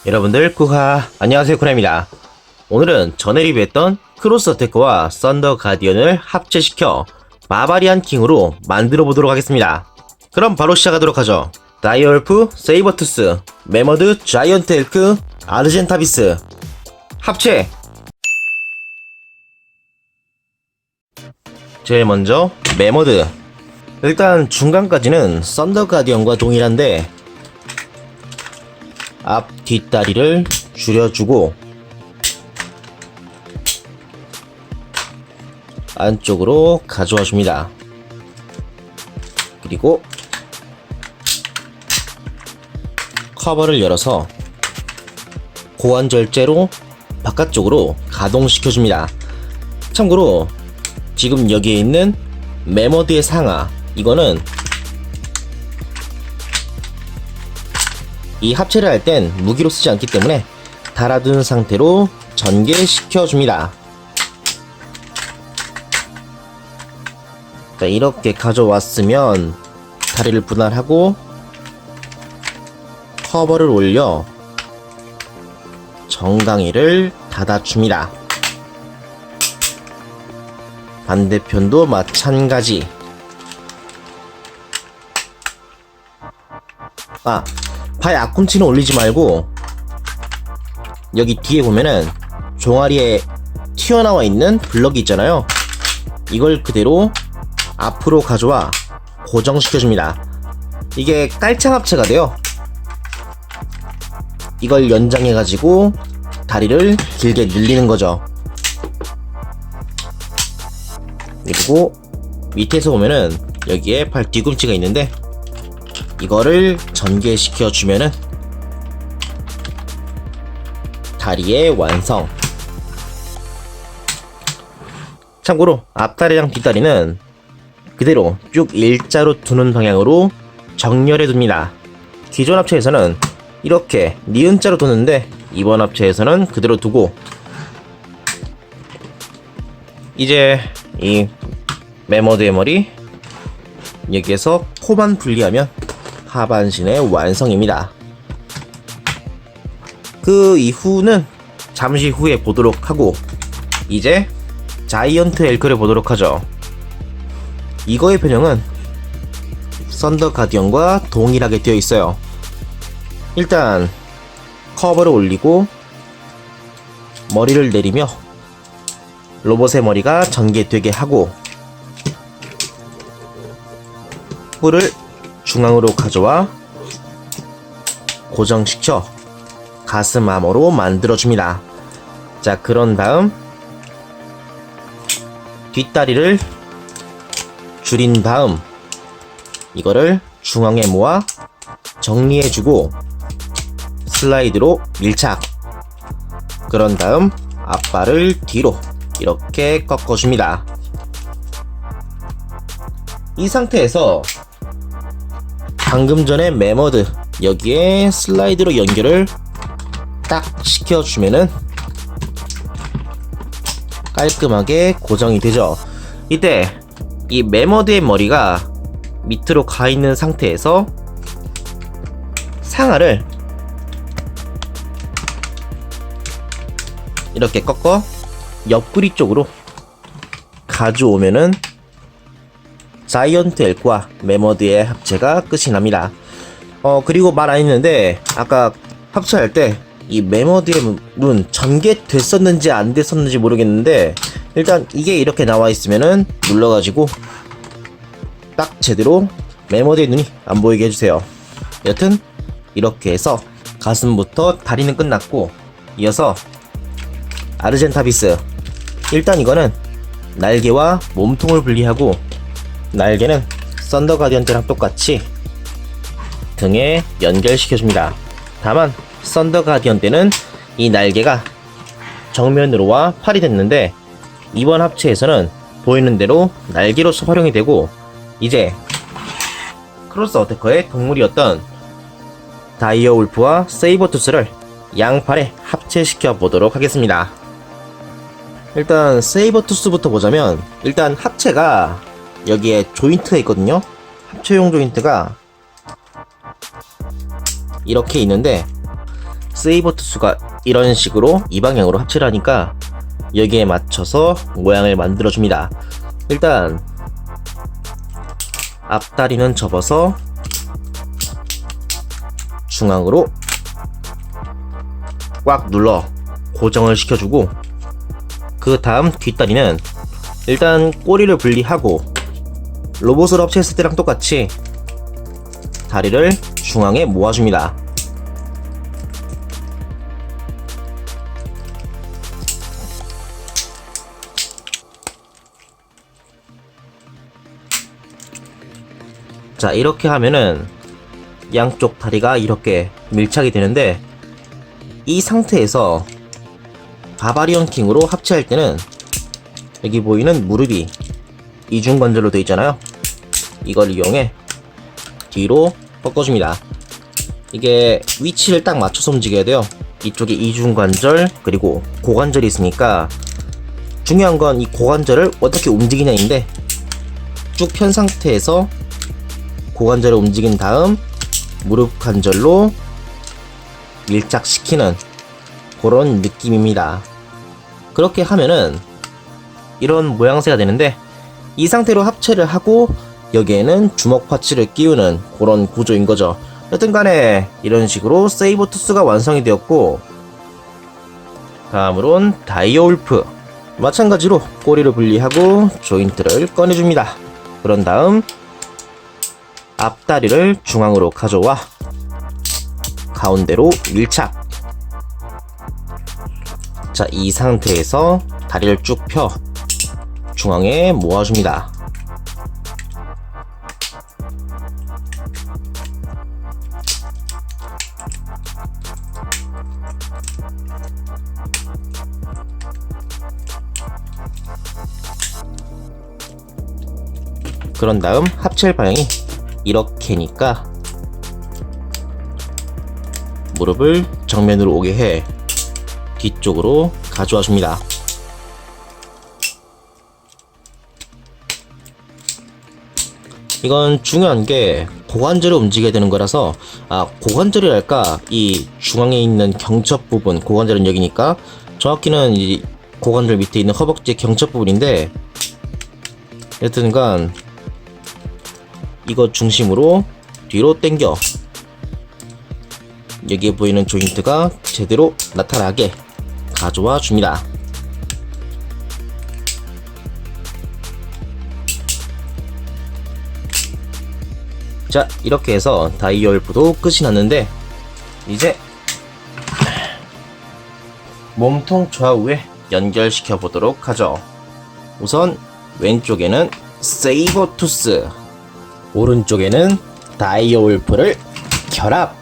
여러분들 쿠하 안녕하세요, 쿠나입니다. 오늘은 전에 리뷰했던 크로스 어태커와 썬더 가디언을 합체시켜 바바리안 킹으로 만들어 보도록 하겠습니다. 그럼 바로 시작하도록 하죠. 다이얼프, 세이버투스, 메머드, 자이언트 엘크, 아르젠타비스 합체! 제일 먼저 메머드. 일단 중간까지는 썬더 가디언과 동일한데 앞 뒷다리를 줄여주고 안쪽으로 가져와 줍니다. 그리고 커버를 열어서 고환절제로 바깥쪽으로 가동시켜 줍니다. 참고로 지금 여기에 있는 메머드의 상하, 이거는 이 합체를 할 땐 무기로 쓰지 않기 때문에 달아둔 상태로 전개시켜 줍니다. 자, 이렇게 가져왔으면 다리를 분할하고 커버를 올려 정강이를 닫아줍니다. 반대편도 마찬가지. 팔 앞꿈치는 올리지 말고 여기 뒤에 보면은 종아리에 튀어나와 있는 블럭이 있잖아요. 이걸 그대로 앞으로 가져와 고정시켜줍니다. 이게 깔창 합체가 돼요. 이걸 연장해가지고 다리를 길게 늘리는 거죠. 그리고 밑에서 보면은 여기에 팔 뒤꿈치가 있는데 이거를 전개시켜 주면은 다리의 완성. 참고로 앞다리랑 뒷다리는 그대로 쭉 일자로 두는 방향으로 정렬해 둡니다. 기존 합체에서는 이렇게 니은자로 두는데 이번 합체에서는 그대로 두고 이제 이 메머드의 머리 여기에서 코만 분리하면 하반신의 완성입니다. 그 이후는 잠시 후에 보도록 하고 이제 자이언트 엘크를 보도록 하죠. 이거의 변형은 썬더 가디언과 동일하게 되어 있어요. 일단 커버를 올리고 머리를 내리며 로봇의 머리가 전개되게 하고 뿔을 중앙으로 가져와 고정시켜 가슴 암호로 만들어줍니다. 자, 그런 다음 뒷다리를 줄인 다음 이거를 중앙에 모아 정리해주고 슬라이드로 밀착. 그런 다음 앞발을 뒤로 이렇게 꺾어줍니다. 이 상태에서 방금 전에 메머드 여기에 슬라이드로 연결을 딱 시켜주면은 깔끔하게 고정이 되죠. 이때 이 메머드의 머리가 밑으로 가 있는 상태에서 상하를 이렇게 꺾어 옆구리 쪽으로 가져오면은 자이언트 엘크와 메머드의 합체가 끝이 납니다. 그리고 말 안 했는데 아까 합체할 때 이 메머드의 눈 전개됐었는지 안 됐었는지 모르겠는데 일단 이게 이렇게 나와 있으면은 눌러가지고 딱 제대로 메머드의 눈이 안 보이게 해주세요. 여튼 이렇게 해서 가슴부터 다리는 끝났고 이어서 아르젠타비스. 일단 이거는 날개와 몸통을 분리하고 날개는 썬더 가디언 때랑 똑같이 등에 연결시켜줍니다. 다만 썬더 가디언 때는 이 날개가 정면으로와 팔이 됐는데 이번 합체에서는 보이는 대로 날개로서 활용이 되고 이제 크로스 어태커의 동물이었던 다이어 울프와 세이버투스를 양팔에 합체시켜 보도록 하겠습니다. 일단 세이버투스부터 보자면 일단 합체가 여기에 조인트가 있거든요. 합체용 조인트가 이렇게 있는데 세이버 투스가 이런 식으로 이 방향으로 합체를 하니까 여기에 맞춰서 모양을 만들어 줍니다. 일단 앞다리는 접어서 중앙으로 꽉 눌러 고정을 시켜주고, 그 다음 뒷다리는 일단 꼬리를 분리하고 로봇을 합체했을 때랑 똑같이 다리를 중앙에 모아줍니다. 자, 이렇게 하면은 양쪽 다리가 이렇게 밀착이 되는데, 이 상태에서 바바리언 킹으로 합체할 때는 여기 보이는 무릎이 이중관절로 되어 있잖아요. 이걸 이용해 뒤로 꺾어줍니다. 이게 위치를 딱 맞춰서 움직여야 돼요. 이쪽에 이중관절 그리고 고관절이 있으니까 중요한 건 이 고관절을 어떻게 움직이냐인데, 쭉 편 상태에서 고관절을 움직인 다음 무릎 관절로 밀착시키는 그런 느낌입니다. 그렇게 하면은 이런 모양새가 되는데, 이 상태로 합체를 하고 여기에는 주먹 파츠를 끼우는 그런 구조인 거죠. 여튼 간에 이런 식으로 세이버 투스가 완성이 되었고, 다음으론 다이어 울프. 마찬가지로 꼬리를 분리하고 조인트를 꺼내줍니다. 그런 다음 앞다리를 중앙으로 가져와 가운데로 밀착. 자, 이 상태에서 다리를 쭉 펴 중앙에 모아줍니다. 그런 다음 합체할 방향이 이렇게니까 무릎을 정면으로 오게 해 뒤쪽으로 가져와 줍니다. 이건 중요한 게 고관절을 움직여야 되는 거라서, 고관절이랄까, 이 중앙에 있는 경첩 부분, 고관절은 여기니까 정확히는 이 고관절 밑에 있는 허벅지 경첩 부분인데, 여튼간 이거 중심으로 뒤로 당겨 여기에 보이는 조인트가 제대로 나타나게 가져와 줍니다. 자, 이렇게 해서 다이어 울프도 끝이 났는데, 이제 몸통 좌우에 연결시켜 보도록 하죠. 우선 왼쪽에는 세이버 투스, 오른쪽에는 다이어 울프를 결합.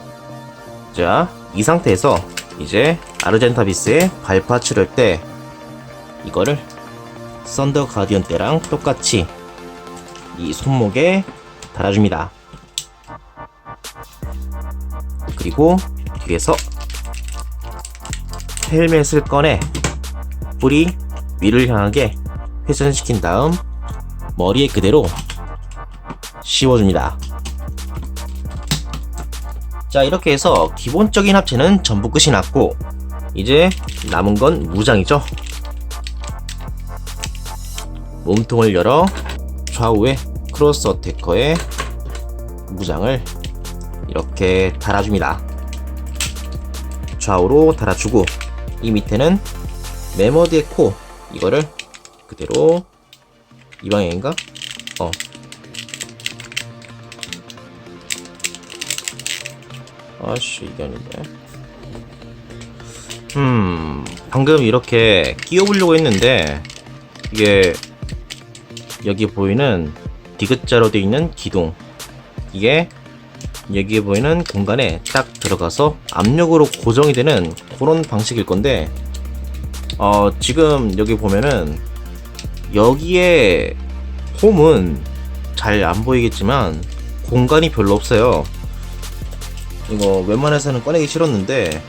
자, 이 상태에서 이제 아르젠타비스의 발파츠를 때 이거를 썬더 가디언 때랑 똑같이 이 손목에 달아줍니다. 그리고 뒤에서 헬멧을 꺼내 뿌리 위를 향하게 회전시킨 다음 머리에 그대로 씌워줍니다. 자, 이렇게 해서 기본적인 합체는 전부 끝이 났고, 이제 남은 건 무장이죠. 몸통을 열어 좌우에 크로스 어태커의 무장을 이렇게 달아줍니다. 좌우로 달아주고, 이 밑에는 메머드의 코, 이거를 그대로 이 방향인가? 아씨, 이게 아닌데. 방금 이렇게 끼워보려고 했는데, 이게 여기 보이는 디귿자로 되어 있는 기둥, 이게 여기에 보이는 공간에 딱 들어가서 압력으로 고정이 되는 그런 방식일 건데, 지금 여기 보면은 여기에 홈은 잘 안 보이겠지만 공간이 별로 없어요. 이거 웬만해서는 꺼내기 싫었는데,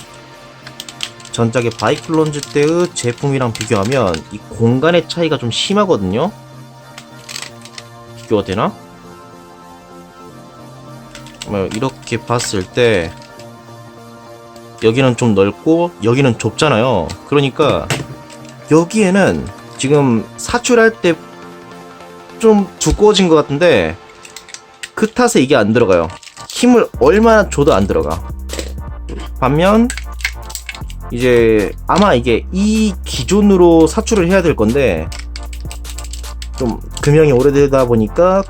전작의 바이클론즈 때의 제품이랑 비교하면 이 공간의 차이가 좀 심하거든요. 비교가 되나? 이렇게 봤을 때 여기는 좀 넓고 여기는 좁잖아요. 그러니까 여기에는 지금 사출할 때 좀 두꺼워진 것 같은데 그 탓에 이게 안 들어가요. 힘을 얼마나 줘도 안 들어가. 반면 이제 아마 이게 이 기준으로 사출을 해야 될 건데 좀 금형이 오래되다 보니까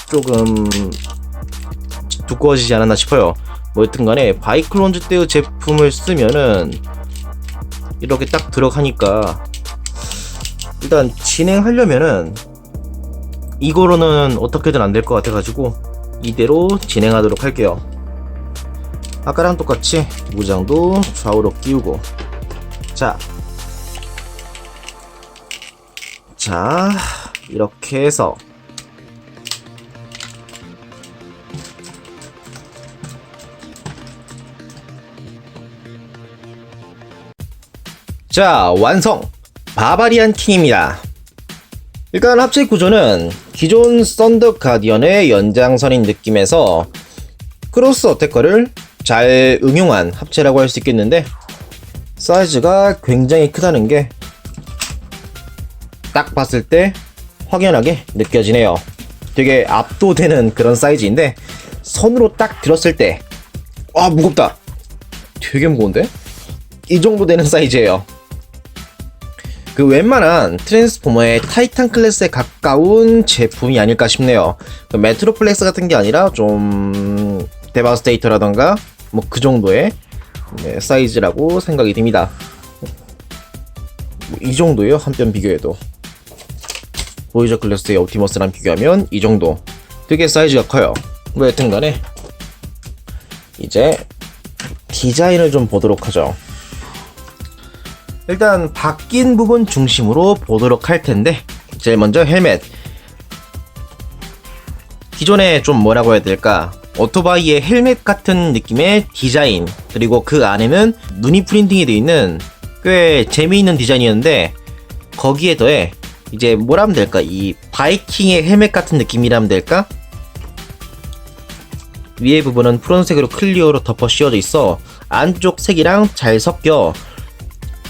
조금 두꺼워지지 않았나 싶어요. 뭐 여튼간에 바이클론즈 때의 제품을 쓰면은 이렇게 딱 들어가니까 일단 진행하려면은 이거로는 어떻게든 안 될 것 같아가지고 이대로 진행하도록 할게요. 아까랑 똑같이 무장도 좌우로 끼우고 자 이렇게 해서 자 완성! 바바리안 킹입니다. 일단 합체 구조는 기존 썬더 가디언의 연장선인 느낌에서 크로스 어태커를 잘 응용한 합체라고 할 수 있겠는데 사이즈가 굉장히 크다는 게 딱 봤을 때 확연하게 느껴지네요. 되게 압도되는 그런 사이즈인데 손으로 딱 들었을 때 와 무겁다. 되게 무거운데? 이 정도 되는 사이즈예요. 그 웬만한 트랜스포머의 타이탄 클래스에 가까운 제품이 아닐까 싶네요. 그 메트로플렉스 같은 게 아니라 좀 데바스테이터라던가 뭐 그 정도의 사이즈라고 생각이 듭니다. 이 정도예요. 한 뼘 비교해도 보이저 클래스의 옵티머스랑 비교하면 이 정도. 되게 사이즈가 커요. 뭐 여튼간에 이제 디자인을 좀 보도록 하죠. 일단 바뀐 부분 중심으로 보도록 할 텐데 제일 먼저 헬멧. 기존에 좀 뭐라고 해야 될까, 오토바이의 헬멧 같은 느낌의 디자인, 그리고 그 안에는 눈이 프린팅이 되어 있는 꽤 재미있는 디자인이었는데 거기에 더해 이제 뭐라면 될까, 이 바이킹의 헬멧 같은 느낌이라면 될까? 위에 부분은 푸른색으로 클리어로 덮어 씌워져 있어 안쪽 색이랑 잘 섞여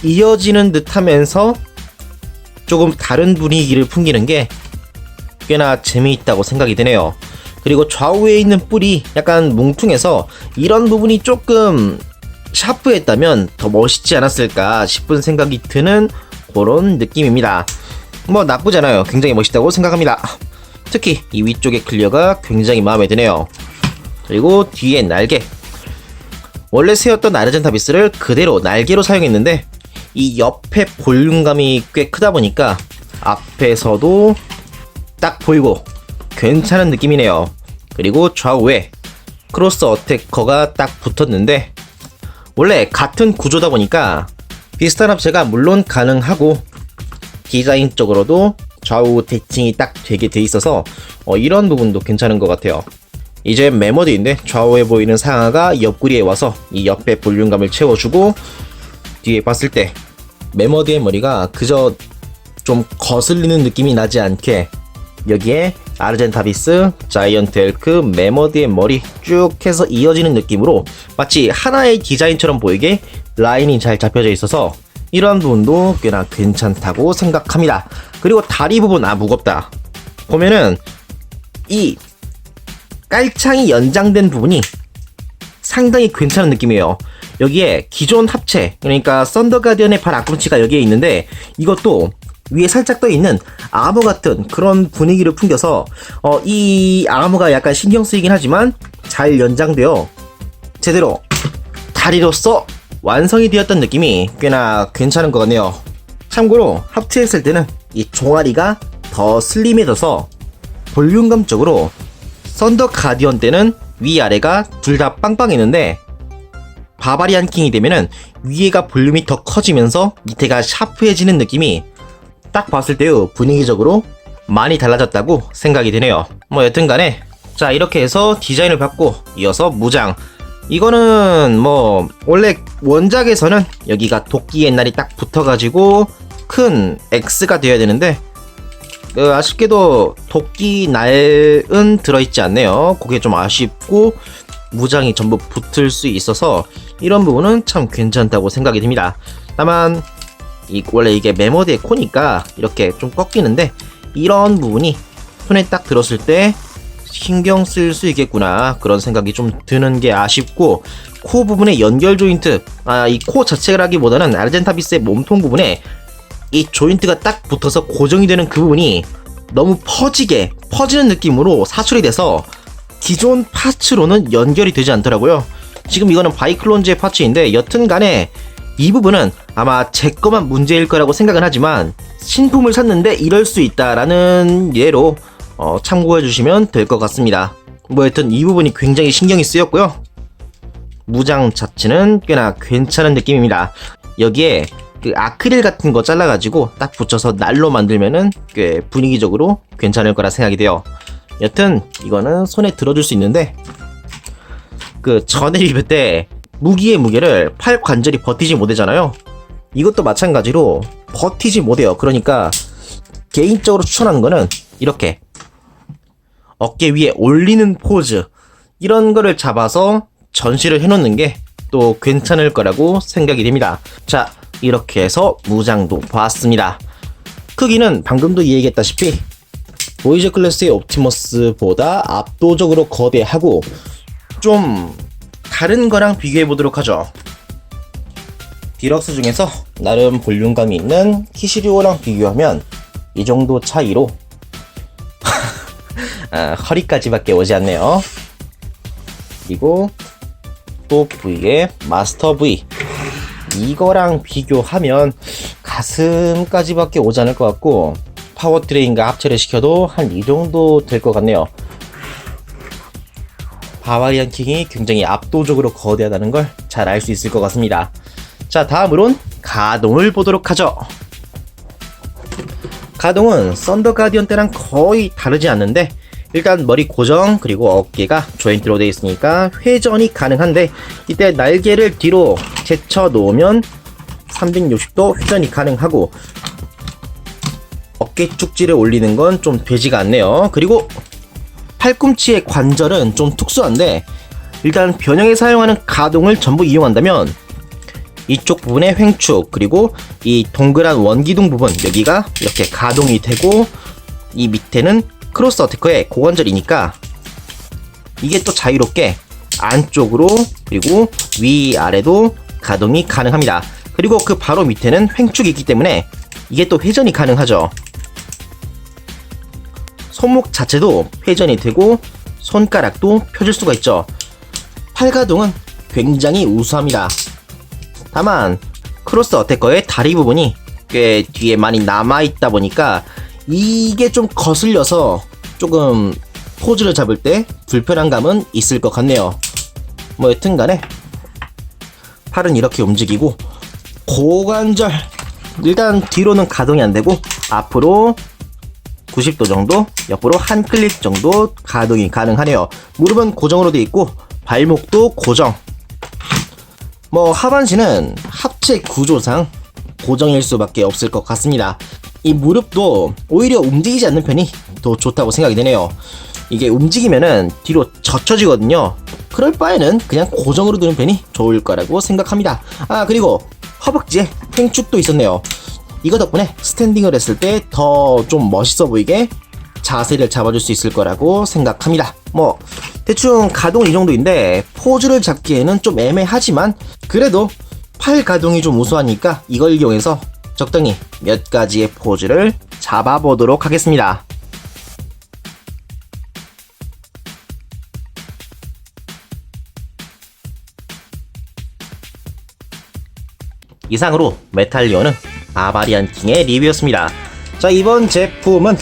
이어지는 듯 하면서 조금 다른 분위기를 풍기는 게 꽤나 재미있다고 생각이 드네요. 그리고 좌우에 있는 뿔이 약간 뭉퉁해서 이런 부분이 조금 샤프했다면 더 멋있지 않았을까 싶은 생각이 드는 그런 느낌입니다. 뭐 나쁘지 않아요. 굉장히 멋있다고 생각합니다. 특히 이 위쪽의 클리어가 굉장히 마음에 드네요. 그리고 뒤에 날개. 원래 세웠던 아르젠타비스를 그대로 날개로 사용했는데 이 옆에 볼륨감이 꽤 크다 보니까 앞에서도 딱 보이고 괜찮은 느낌이네요. 그리고 좌우에 크로스 어태커가 딱 붙었는데 원래 같은 구조다 보니까 비슷한 합체가 물론 가능하고 디자인적으로도 좌우 대칭이 딱 되게 돼 있어서 이런 부분도 괜찮은 것 같아요. 이제 메머드인데 좌우에 보이는 상하가 옆구리에 와서 이 옆에 볼륨감을 채워주고 뒤에 봤을 때 메머드의 머리가 그저 좀 거슬리는 느낌이 나지 않게 여기에 아르젠타비스, 자이언트 엘크, 메머드의 머리 쭉 해서 이어지는 느낌으로 마치 하나의 디자인처럼 보이게 라인이 잘 잡혀져 있어서 이러한 부분도 꽤나 괜찮다고 생각합니다. 그리고 다리 부분 무겁다. 보면은 이 깔창이 연장된 부분이 상당히 괜찮은 느낌이에요. 여기에 기존 합체, 그러니까 썬더 가디언의 발 앞꿈치가 여기에 있는데 이것도 위에 살짝 떠 있는 아머 같은 그런 분위기를 풍겨서 이 아머가 약간 신경 쓰이긴 하지만 잘 연장되어 제대로 다리로서 완성이 되었던 느낌이 꽤나 괜찮은 것 같네요. 참고로 합체했을 때는 이 종아리가 더 슬림해져서 볼륨감적으로 썬더 가디언 때는 위아래가 둘 다 빵빵했는데 바바리안 킹이 되면은 위에가 볼륨이 더 커지면서 밑에가 샤프해지는 느낌이 딱 봤을 때요 분위기적으로 많이 달라졌다고 생각이 드네요. 뭐 여튼간에 자 이렇게 해서 디자인을 받고 이어서 무장. 이거는 뭐 원래 원작에서는 여기가 도끼 옛날이 딱 붙어가지고 큰 X가 되어야 되는데 아쉽게도 도끼 날은 들어있지 않네요. 그게 좀 아쉽고 무장이 전부 붙을 수 있어서 이런 부분은 참 괜찮다고 생각이 듭니다. 다만 원래 이게 메모드의 코니까 이렇게 좀 꺾이는데 이런 부분이 손에 딱 들었을 때 신경 쓸 수 있겠구나 그런 생각이 좀 드는 게 아쉽고, 코 부분의 연결 조인트, 이 코 자체라기보다는 아르젠타비스의 몸통 부분에 이 조인트가 딱 붙어서 고정이 되는 그 부분이 너무 퍼지는 느낌으로 사출이 돼서 기존 파츠로는 연결이 되지 않더라고요. 지금 이거는 바이클론즈의 파츠인데 여튼 간에 이 부분은 아마 제 거만 문제일 거라고 생각은 하지만 신품을 샀는데 이럴 수 있다라는 예로 참고해 주시면 될 것 같습니다. 뭐 여튼 이 부분이 굉장히 신경이 쓰였고요. 무장 자체는 꽤나 괜찮은 느낌입니다. 여기에 그 아크릴 같은 거 잘라가지고 딱 붙여서 날로 만들면은 꽤 분위기적으로 괜찮을 거라 생각이 돼요. 여튼 이거는 손에 들어줄 수 있는데, 그 전에 리뷰 때 무기의 무게를 팔 관절이 버티지 못하잖아요. 이것도 마찬가지로 버티지 못해요. 그러니까 개인적으로 추천하는 거는 이렇게 어깨 위에 올리는 포즈, 이런 거를 잡아서 전시를 해놓는 게 또 괜찮을 거라고 생각이 됩니다. 자, 이렇게 해서 무장도 봤습니다. 크기는 방금도 이야기했다시피 보이저 클래스의 옵티머스보다 압도적으로 거대하고 좀 다른 거랑 비교해 보도록 하죠. 디럭스 중에서 나름 볼륨감이 있는 키시리오랑 비교하면 이 정도 차이로 허리까지밖에 오지 않네요. 그리고 또 V의 마스터 V, 이거랑 비교하면 가슴까지밖에 오지 않을 것 같고, 파워트레인과 합체를 시켜도 한 이 정도 될 것 같네요. 바바리안 킹이 굉장히 압도적으로 거대하다는 걸 잘 알 수 있을 것 같습니다. 자, 다음으론 가동을 보도록 하죠. 가동은 썬더 가디언 때랑 거의 다르지 않는데, 일단 머리 고정 그리고 어깨가 조인트로 되어 있으니까 회전이 가능한데, 이때 날개를 뒤로 제쳐 놓으면 360도 회전이 가능하고, 어깨 축지를 올리는 건 좀 되지가 않네요. 그리고 팔꿈치의 관절은 좀 특수한데, 일단 변형에 사용하는 가동을 전부 이용한다면 이쪽 부분의 횡축 그리고 이 동그란 원기둥 부분, 여기가 이렇게 가동이 되고, 이 밑에는 크로스 어태커의 고관절이니까 이게 또 자유롭게 안쪽으로 그리고 위아래도 가동이 가능합니다. 그리고 그 바로 밑에는 횡축이 있기 때문에 이게 또 회전이 가능하죠. 손목 자체도 회전이 되고 손가락도 펴줄 수가 있죠. 팔 가동은 굉장히 우수합니다. 다만 크로스 어태커의 다리 부분이 꽤 뒤에 많이 남아있다 보니까 이게 좀 거슬려서 조금 포즈를 잡을 때 불편한 감은 있을 것 같네요. 뭐 여튼 간에 팔은 이렇게 움직이고, 고관절 일단 뒤로는 가동이 안 되고 앞으로 90도 정도, 옆으로 한 클릭 정도 가동이 가능하네요. 무릎은 고정으로 되어 있고 발목도 고정. 뭐 하반신은 합체 구조상 고정일 수밖에 없을 것 같습니다. 이 무릎도 오히려 움직이지 않는 편이 더 좋다고 생각이 되네요. 이게 움직이면은 뒤로 젖혀지거든요. 그럴 바에는 그냥 고정으로 두는 편이 좋을 거라고 생각합니다. 그리고 허벅지에 횡축도 있었네요. 이거 덕분에 스탠딩을 했을 때 더 좀 멋있어 보이게 자세를 잡아줄 수 있을 거라고 생각합니다. 뭐 대충 가동은 이 정도인데 포즈를 잡기에는 좀 애매하지만 그래도 팔 가동이 좀 우수하니까 이걸 이용해서 적당히 몇 가지의 포즈를 잡아보도록 하겠습니다. 이상으로 메탈리오는 바바리안 킹의 리뷰였습니다. 자, 이번 제품은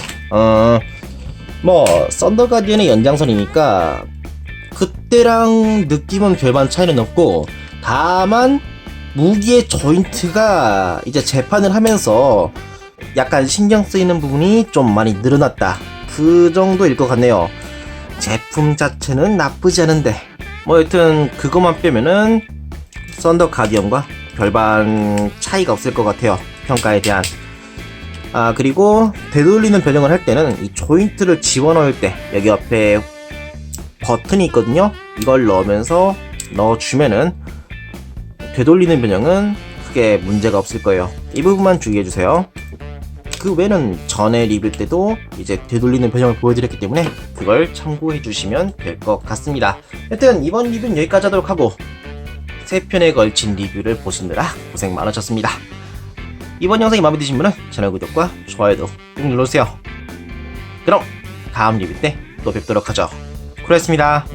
뭐 썬더 가디언의 연장선이니까 그때랑 느낌은 별반 차이는 없고, 다만 무기의 조인트가 이제 재판을 하면서 약간 신경 쓰이는 부분이 좀 많이 늘어났다, 그 정도일 것 같네요. 제품 자체는 나쁘지 않은데 뭐 여튼 그것만 빼면은 썬더 가디언과 별반 차이가 없을 것 같아요, 평가에 대한. 그리고 되돌리는 변형을 할 때는 이 조인트를 집어넣을 때 여기 옆에 버튼이 있거든요. 이걸 넣어주면은 되돌리는 변형은 크게 문제가 없을 거예요. 이 부분만 주의해주세요. 그 외에는 전에 리뷰 때도 이제 되돌리는 변형을 보여드렸기 때문에 그걸 참고해주시면 될 것 같습니다. 하여튼 이번 리뷰는 여기까지 하도록 하고 3편에 걸친 리뷰를 보시느라 고생 많으셨습니다. 이번 영상이 마음에 드신 분은 채널 구독과 좋아요도 꾹 눌러주세요. 그럼 다음 리뷰 때 또 뵙도록 하죠. 쿠라였습니다.